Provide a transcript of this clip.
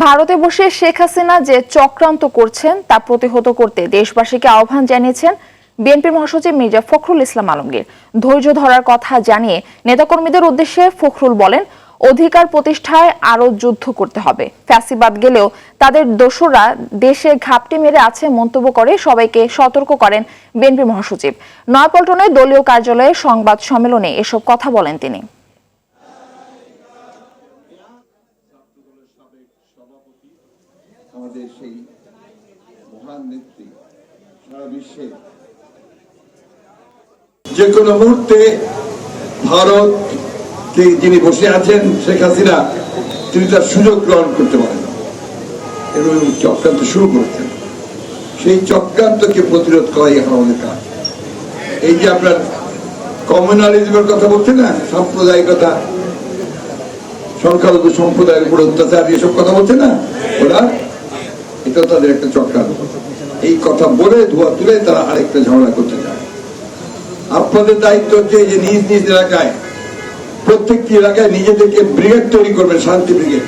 ভারতে বসে শেখ হাসিনা যে চক্রান্ত করছেন তা প্রতিহত করতে দেশবাসীকে আহ্বান জানিয়েছেন বিএনপি মহাসচিব মির্জা ফখরুল ইসলাম আলমগীর। ধৈর্য ধরার কথা জানিয়ে নেতাকর্মীদের উদ্দেশ্যে ফখরুল বলেন, অধিকার প্রতিষ্ঠায় আরো যুদ্ধ করতে হবে। ফ্যাসিবাদ গেলেও তাদের দোসররা দেশে ঘাপটি মেরে আছে মন্তব্য করে সবাইকে সতর্ক করেন বিএনপি মহাসচিব। নয়াপল্টনে দলীয় কার্যালয়ে সংবাদ সম্মেলনে এসব কথা বলেন তিনি। আমাদের সেই মহান নেত্রী সারা বিশ্বে যে কোনো মুহূর্তে ভারত যিনি বসে আছেন শেখ হাসিনা, তিনি তার সুযোগ গ্রহণ করতে পারেন এবং চক্রান্ত শুরু করেছেন। সেই চক্রান্তকে প্রতিরোধ করাই এখন আমাদের কাজ। এই যে আপনার কমিউনালিজমের কথা বলছেন না, সাম্প্রদায়িকতা, সংখ্যালঘু সম্প্রদায়ের উপর অত্যাচার, এসব কথা বলছে না ওরা, এটা তাদের একটা চক্রান্ত। এই কথা বলে ধোয়া তুলে তারা আরেকটা ঝামেলা করতে চায়। আপনাদের দায়িত্ব হচ্ছে যে নিজ নিজ এলাকায়, প্রত্যেকটি এলাকায় নিজেদেরকে ব্রিগেড তৈরি করবেন, শান্তি ব্রিগেড।